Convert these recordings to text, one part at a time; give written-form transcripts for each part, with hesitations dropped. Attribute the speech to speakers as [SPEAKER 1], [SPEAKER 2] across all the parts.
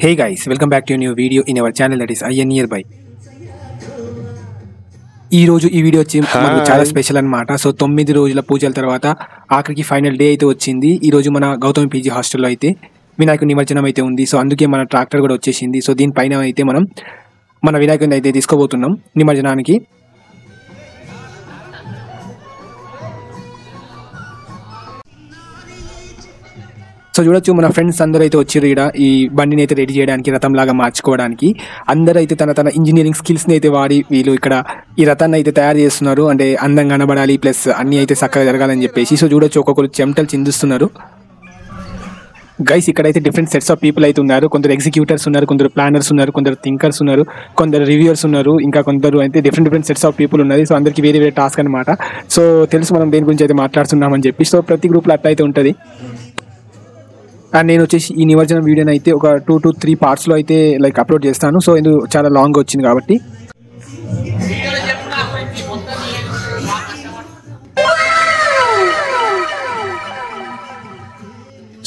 [SPEAKER 1] Hey guys, welcome back to a new video in our channel that is IN Nearby. ఈ రోజు ఈ video వచ్చి మనకు చాలా స్పెషల్ అన్నమాట. సో 9 రోజుల పూజల తర్వాత ఆఖరికి ఫైనల్ డే అయితే వచ్చింది. ఈ రోజు మన గౌతమి పీజీ హాస్టల్లో అయితే వినాయకుడి నిమజ్జనం అయితే ఉంది. సో అందుకే మన ట్రాక్టర్ కూడా వచ్చేసింది. సో దీనిపైన అయితే మనం మన వినాయకుడిని అయితే తీసుకోబోతున్నాం నిమజ్జనానికి. సో చూడొచ్చు మన ఫ్రెండ్స్ అందరూ అయితే వచ్చారు ఇక్కడ ఈ బండిని అయితే రెడీ చేయడానికి, రథంలాగా మార్చుకోవడానికి. అందరూ అయితే తన ఇంజనీరింగ్ స్కిల్స్ని అయితే వాడి వీళ్ళు ఇక్కడ ఈ రథాన్ని అయితే తయారు చేస్తున్నారు. అంటే అందంగా కనబడాలి, ప్లస్ అన్నీ అయితే చక్కగా జరగాలని చెప్పేసి. సో చూడొచ్చు ఒక్కొక్కరు చెమటలు చిందిస్తున్నారు. గైస్ ఇక్కడైతే డిఫరెంట్ సెట్స్ ఆఫ్ పీపుల్ అయితే ఉన్నారు. కొందరు ఎగ్జిక్యూటర్స్ ఉన్నారు, కొందరు ప్లానర్స్ ఉన్నారు, కొందరు థింకర్స్ ఉన్నారు, కొందరు రివ్యూవర్స్ ఉన్నారు, ఇంకా కొందరు అయితే డిఫరెంట్ సెట్స్ ఆఫ్ పీపుల్ ఉన్నది. సో అందరికి వేరే టాస్క్ అనమాట. సో తెలుసు మనం దేని గురించి అయితే మాట్లాడుతున్నామని చెప్పి. సో ప్రతి గ్రూప్లో అట్లా అయితే ఉంటుంది. అండ్ నేను వచ్చేసి ఈ నిమజ్జనం వీడియోని అయితే ఒక 2 to 3 పార్ట్స్లో అయితే అప్లోడ్ చేస్తాను. సో ఇది చాలా లాంగ్ వచ్చింది కాబట్టి.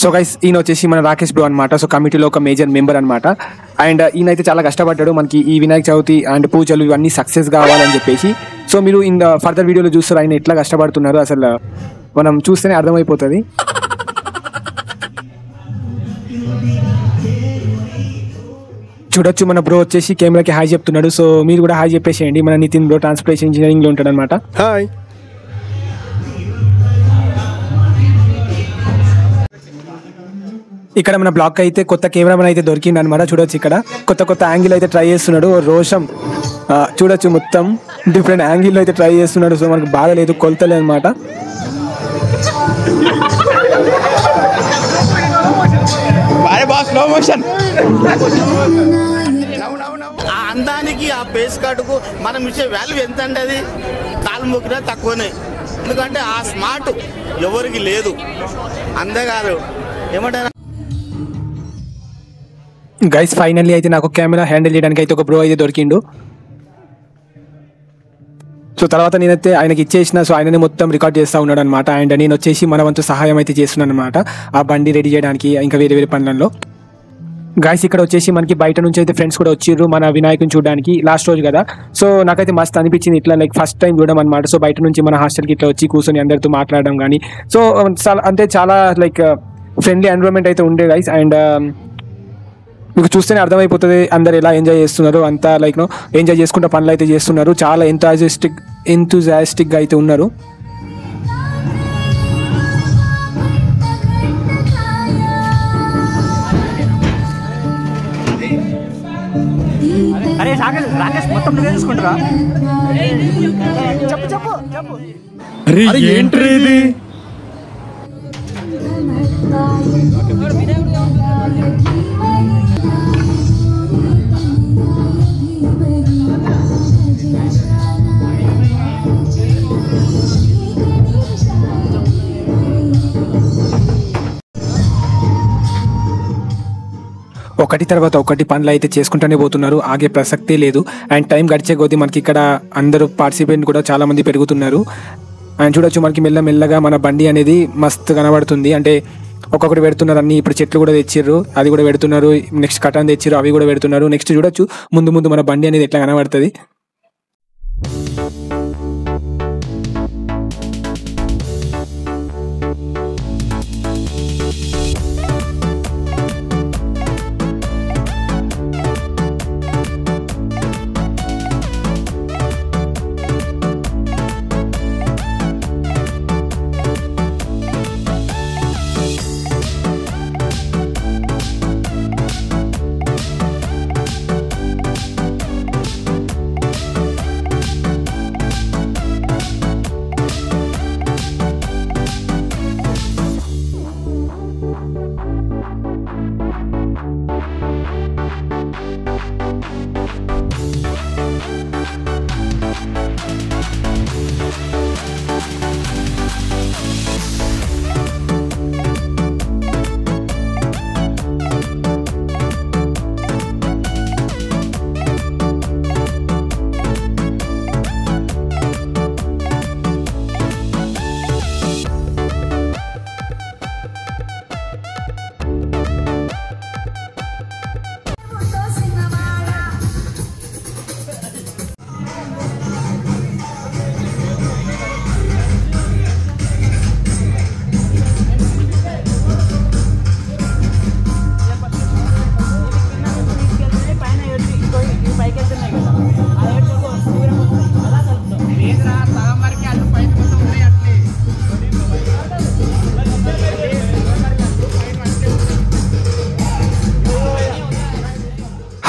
[SPEAKER 1] సో గైస్ ఈయన వచ్చేసి మన రాకేష్ బ్రో అనమాట. సో కమిటీలో ఒక మేజర్ మెంబర్ అనమాట. అండ్ ఈయన అయితే చాలా కష్టపడ్డాడు మనకి ఈ వినాయక చవితి అండ్ పూజలు ఇవన్నీ సక్సెస్ కావాలని చెప్పేసి. సో మీరు ఇన్ ఫర్దర్ వీడియోలో చూస్తారు ఆయన ఎట్లా కష్టపడుతున్నారు, అసలు మనం చూస్తేనే అర్థమైపోతుంది. చూడొచ్చు మన బ్రో వచ్చేసి కెమెరాకి హాయ్ చెప్తున్నాడు. సో మీరు కూడా హాయ్ చెప్పేసేయండి. మన నితిన్ బ్రో ట్రాన్స్పోర్టేషన్ ఇంజనీరింగ్ లో ఉంటాడు అనమాట.
[SPEAKER 2] హాయ్.
[SPEAKER 1] ఇక్కడ మన బ్లాక్ అయితే కొత్త కెమెరామెన్ అయితే దొరికింది అనమాట. చూడొచ్చు ఇక్కడ కొత్త యాంగిల్ అయితే ట్రై చేస్తున్నాడు. రోషం చూడొచ్చు మొత్తం డిఫరెంట్ యాంగిల్ అయితే ట్రై చేస్తున్నాడు. సో మనకు బాగా లేదు, కొలతలేదు అనమాట.
[SPEAKER 2] ఆ అందానికి ఆ పేస్ కార్డుకు మనం ఇచ్చే వాల్యూ ఎంత అండి? అది కాలు మొక్కినా తక్కువనే. ఎందుకంటే ఆ స్మార్ట్ ఎవరికి లేదు. అంతేకాదు ఏమంటారు
[SPEAKER 1] గైస్ ఫైనల్లీ అయితే నాకు కెమెరా హ్యాండిల్ చేయడానికి అయితే ఒక బ్రో అయితే దొరికిండు. సో తర్వాత నేనైతే ఆయనకి ఇచ్చేసిన. సో ఆయననే మొత్తం రికార్డ్ చేస్తూ ఉన్నాడు అనమాట. అండ్ నేను వచ్చేసి మన వంతు సహాయం అయితే చేస్తున్నాను అనమాట ఆ బండి రెడీ చేయడానికి, ఇంకా వేరే పనులలో. గాయస్ ఇక్కడ వచ్చేసి మనకి బయట నుంచి అయితే ఫ్రెండ్స్ కూడా వచ్చిర్రు మన వినాయకుని చూడడానికి. లాస్ట్ రోజు కదా, సో నాకైతే మస్తు అనిపించింది ఇట్లా ఫస్ట్ టైం చూడడం అనమాట. సో బయట నుంచి మన హాస్టల్కి ఇట్లా వచ్చి కూర్చొని అందరితో మాట్లాడడం కానీ, సో చాలా ఫ్రెండ్లీ ఎన్విరాన్మెంట్ అయితే ఉండే గైస్. అండ్ మీకు చూస్తేనే అర్థమైపోతుంది అందరు ఎలా ఎంజాయ్ చేస్తున్నారు. అంతా ఎంజాయ్ చేసుకుంటూ పనులు అయితే చేస్తున్నారు. చాలా ఎంతూజియాస్టిక్గా అయితే ఉన్నారు.
[SPEAKER 3] అరే రాకేష్ మొత్తం నువ్వే చూసుకుంటారా? చెప్పు.
[SPEAKER 4] అరే ఏంట్రీ ఇది?
[SPEAKER 1] ఒకటి తర్వాత ఒకటి పనులు అయితే చేసుకుంటూనే పోతున్నారు, ఆగే ప్రసక్తే లేదు. అండ్ టైం గడిచే కొద్దీ మనకి ఇక్కడ అందరూ పార్టిసిపెంట్ కూడా చాలా మంది పెరుగుతున్నారు. అండ్ చూడొచ్చు మనకి మెల్లగా మన బండి అనేది మస్తు కనబడుతుంది. అంటే ఒక్కొక్కటి పెడుతున్నారు అన్ని. ఇప్పుడు చెట్లు కూడా తెచ్చిర్రు, అది కూడా పెడుతున్నారు. నెక్స్ట్ కటాన్ తెచ్చిర్రు, అవి కూడా పెడుతున్నారు. నెక్స్ట్ చూడొచ్చు ముందు మన బండి అనేది ఎట్లా కనబడుతుంది.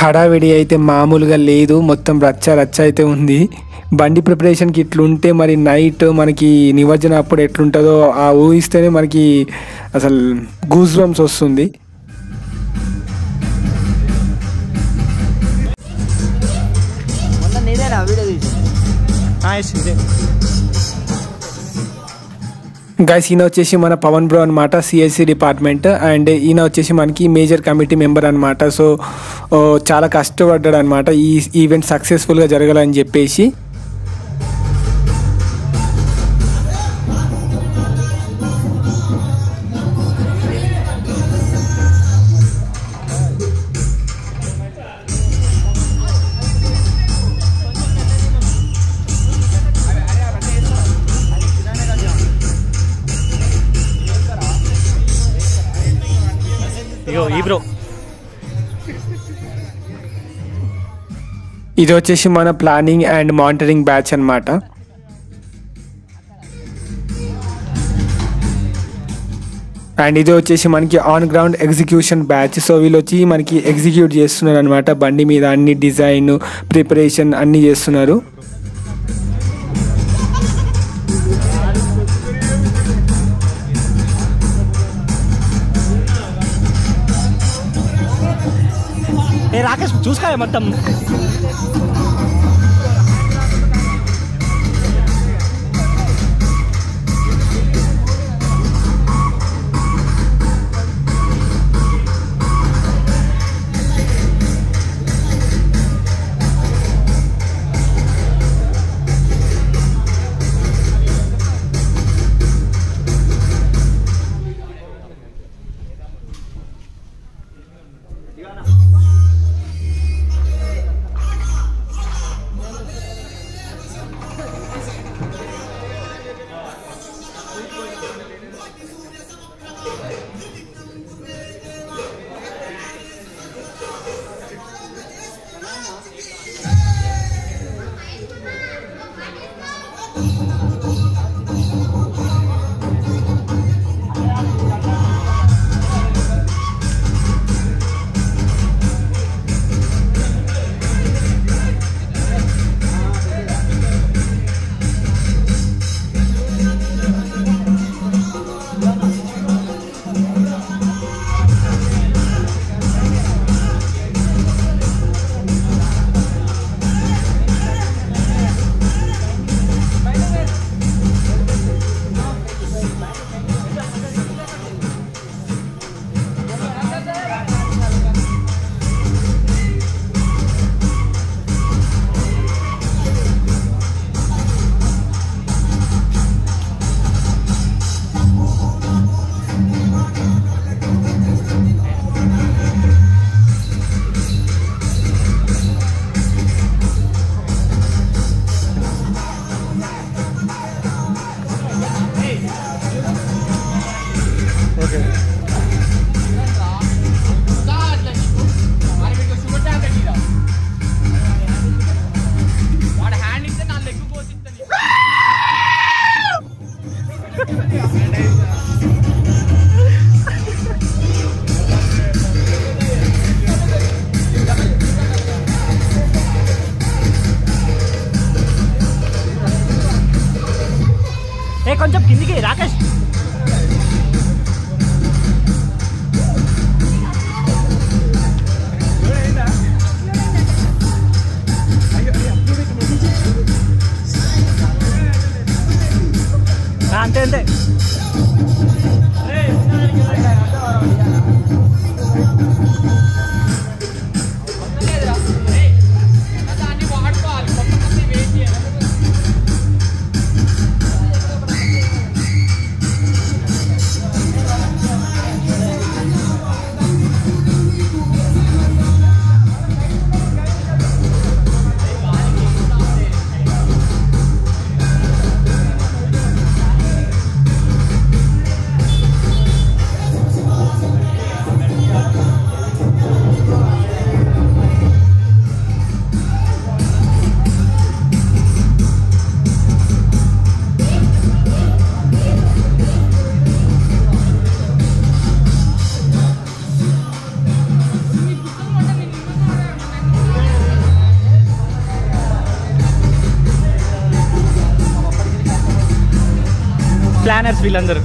[SPEAKER 1] హడావిడి అయితే మామూలుగా లేదు, మొత్తం రచ్చ రచ్చ అయితే ఉంది. బండి ప్రిపరేషన్కి ఇట్లుంటే మరి నైట్ మనకి నిమజ్జనం అప్పుడు ఎట్లుంటుందో ఆ ఊహిస్తేనే మనకి అసలు గూస్ బంప్స్ వస్తుంది. గైస్ ఈయన వచ్చేసి మన పవన్ బ్రో అనమాట, సిఎస్సి డిపార్ట్మెంట్. అండ్ ఈయన వచ్చేసి మనకి మేజర్ కమిటీ మెంబర్ అనమాట. సో చాలా కష్టపడ్డాడు అనమాట ఈ ఈవెంట్ సక్సెస్ఫుల్గా జరగాలని చెప్పేసి. ఇది వచ్చేసి మన ప్లానింగ్ అండ్ మానిటరింగ్ బ్యాచ్ అనమాట. అండ్ ఇది వచ్చేసి మనకి on ground execution batch. So వీళ్ళు వచ్చి మనకి ఎగ్జిక్యూట్ చేస్తున్నారు అనమాట, బండి మీద అన్ని డిజైన్ ప్రిపరేషన్ అన్నీ చేస్తున్నారు.
[SPEAKER 3] రాకేష్ చూసుకో మొత్తం. కొంచెం కిందికి రాకేష్. అంతే అంతే. ప్లానర్స్ వీళ్ళందరూ.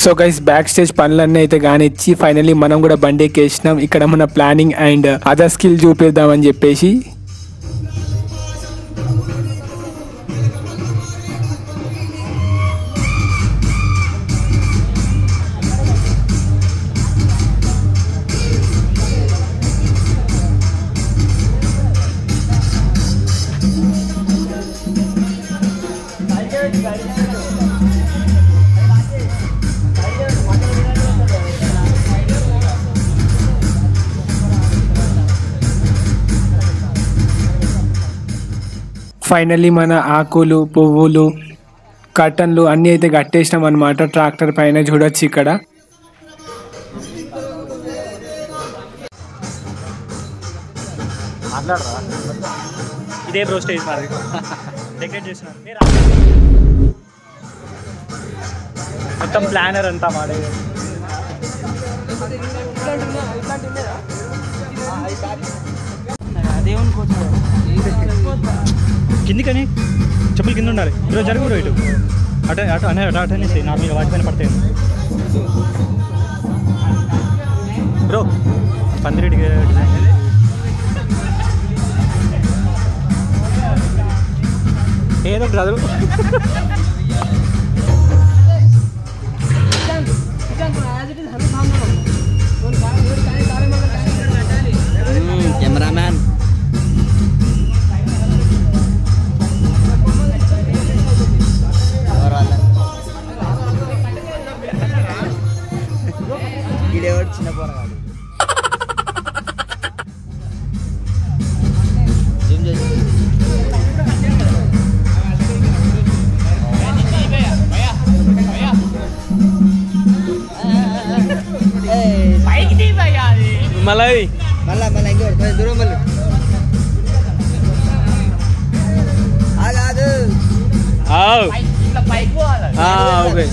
[SPEAKER 1] సో గైస్ బ్యాక్ స్టేజ్ పనులన్నీ అయితే కానిచ్చి ఫైనల్లీ మనం కూడా బండి ఎక్కేసినాం. ఇక్కడ మన ప్లానింగ్ అండ్ అదర్ స్కిల్ చూపిద్దామని చెప్పేసి. ఫైనల్లీ మన ఆకులు పువ్వులు కర్టన్లు అన్నీ అయితే కట్టేసినాం అనమాట. ట్రాక్టర్ పైన చూడొచ్చు ఇక్కడ.
[SPEAKER 3] ఇదే బ్రో స్టేజ్ మాది డెకరేట్ చేస్తున్నారు మొత్తం ప్లానర్ అంతా మాడే. కిందికని చెప్పులు కింద ఉండాలి. ఈరోజు జరుగు బ్రో ఇటు అటు అటు అనే అటు అనేసి నార్మల్గా వాటిపైన పడతాయి బ్రో. పందిరెడ్డి ఏదో ఒకటి రాదు.
[SPEAKER 5] కెమెరామ్యాన్ గిడేవాడు చిన్న పోరగాడు.
[SPEAKER 3] మళ్ళీ
[SPEAKER 5] మళ్ళా మళ్ళీ ఇంకోటి దూరం మళ్ళీ కాదు.
[SPEAKER 3] Okay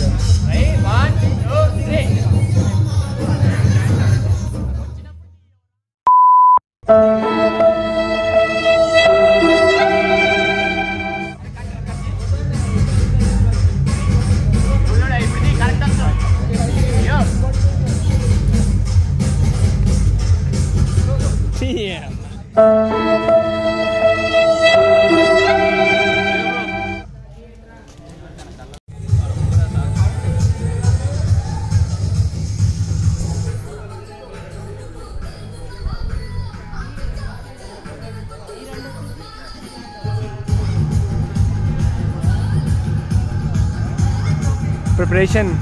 [SPEAKER 1] preparation.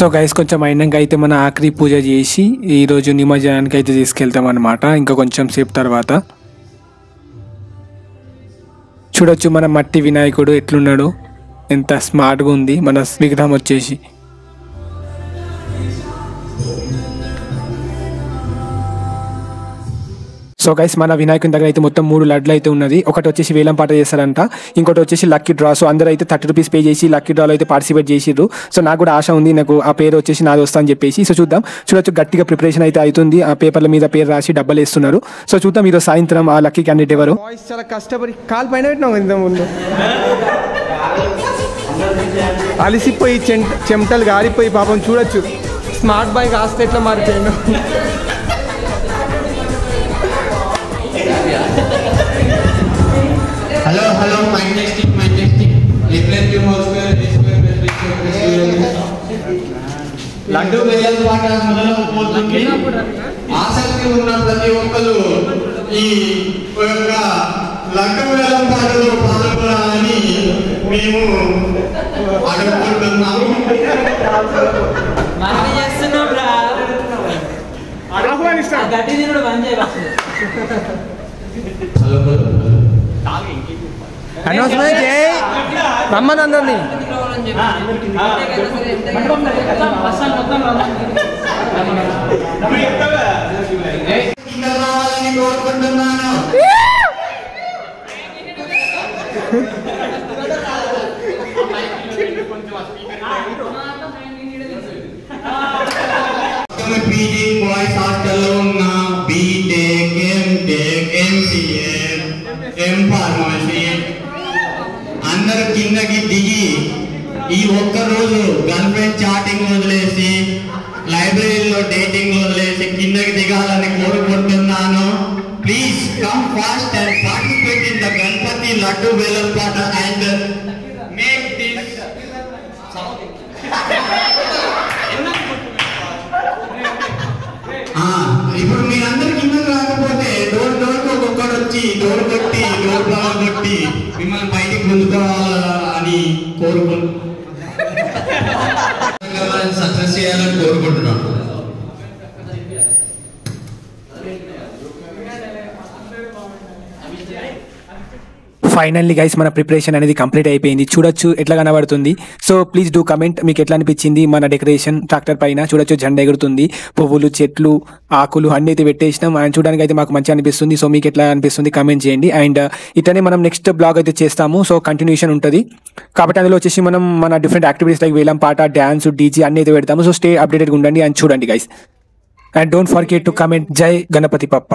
[SPEAKER 1] సో గైస్ కొంచెం అయినాక అయితే మన ఆఖరి పూజ చేసి ఈరోజు నిమజ్జనానికి అయితే తీసుకెళ్తాం అనమాట. ఇంకా కొంచెం సేపు తర్వాత చూడొచ్చు మన మట్టి వినాయకుడు ఎట్లున్నాడు, ఎంత స్మార్ట్గా ఉంది మన విగ్రహం వచ్చేసి. సో గైస్ మన వినాయకుని దగ్గర అయితే మొత్తం 3 లడ్లు అయితే ఉన్నది. ఒకటి వచ్చేసి వేలం పాట చేస్తారంట, ఇంకోటి వచ్చేసి లక్కీ డ్రా. సో అందరూ అయితే 30 రూపీస్ పే చేసి లక్కీ డ్రాలో అయితే పార్టిసిపేట్ చేసిర్రు. సో నాకు కూడా ఆశ ఉంది, నాకు ఆ పేరు వచ్చేసి నాది వస్తా అని చెప్పేసి. సో చూద్దాం. చూడొచ్చు గట్టిగా ప్రిపరేషన్ అయితే అవుతుంది. ఆ పేపర్ల మీద పేరు రాసి డబ్బలు వేస్తున్నారు. సో చూద్దాం ఈరోజు సాయంత్రం ఆ లక్కీ క్యాండిడేట్ ఎవరు.
[SPEAKER 6] చాలా కష్టపడి కాలు పైన పెట్టినావు ఇంత ముందు, అలిసిపోయి చెమటలు గారిపోయి పాపం చూడొచ్చు స్మార్ట్ బాయ్ కాస్త ఎట్లా మారిపోయాడు.
[SPEAKER 7] Hello, my testing. Replace your mouse square, this square, laddu వేలం పాట మొదలవుతుంది. ఆసక్తి ఉన్న ప్రతి ఒక్కరు ఈ యొక్క లడ్డు వేలం పాటలో పాల్గొనాలని మేము అడుగుతున్నాము.
[SPEAKER 6] ఆహ్వానిస్తున్నాం. అనౌన్స్మెంట్ చేయి రమ్మని అందరినీ.
[SPEAKER 7] కోరుకుంటున్నాను. పీజీ బాయ్స్ హాస్టల్లో ఉన్న BTech, MTech, MCA, M pharmacy అందరూ కిందకి దిగి ఈ ఒక్కరోజు గర్ల్ ఫ్రెండ్ చాటింగ్ వదిలేసి లైబ్రరీలో డేటింగ్ వదిలేసి కిందకి దిగాలని కోరుకుంటున్నాను. Please come fast and participate in the Ganapati laddu వేలం పాట అండ్ మేక్ దిస్ ఇప్పుడు మీరందరూ కిందకి రాకపోతే డోర్కి ఒక్కొక్కడు వచ్చి డోర్ కొట్టి డోర్ బాగా కొట్టి మిమ్మల్ని బయటికి గుంజుకోవాలని సక్సెస్ చేయాలని కోరుకుంటున్నాను.
[SPEAKER 1] ఫైనల్లీ గైస్ మన ప్రిపరేషన్ అనేది కంప్లీట్ అయిపోయింది. చూడొచ్చు ఎట్లా కనబడుతుంది. సో ప్లీజ్ డూ కమెంట్ మీకు ఎట్లా అనిపించింది మన డెకరేషన్. ట్రాక్టర్ పైన చూడొచ్చు జెండా ఎగురుతుంది, పువ్వులు, చెట్లు, ఆకులు అన్ని అయితే పెట్టేసినాం. అండ్ చూడడానికి అయితే మాకు మంచిగా అనిపిస్తుంది. సో మీకు ఎట్లా అనిపిస్తుంది కమెంట్ చేయండి. అండ్ ఇట్లనే మనం నెక్స్ట్ బ్లాగ్ అయితే చేస్తాము. సో కంటిన్యూషన్ ఉంటుంది కాబట్టి అందులో వచ్చేసి మనం మన డిఫరెంట్ యాక్టివిటీస్ లైక్ వేలం పాట, డ్యాన్స్, డీజే అన్ని అయితే పెడతాము. సో స్టే అప్డేటెడ్గా ఉండండి అండ్ చూడండి guys. And don't forget to comment జై గణపతి పప్ప.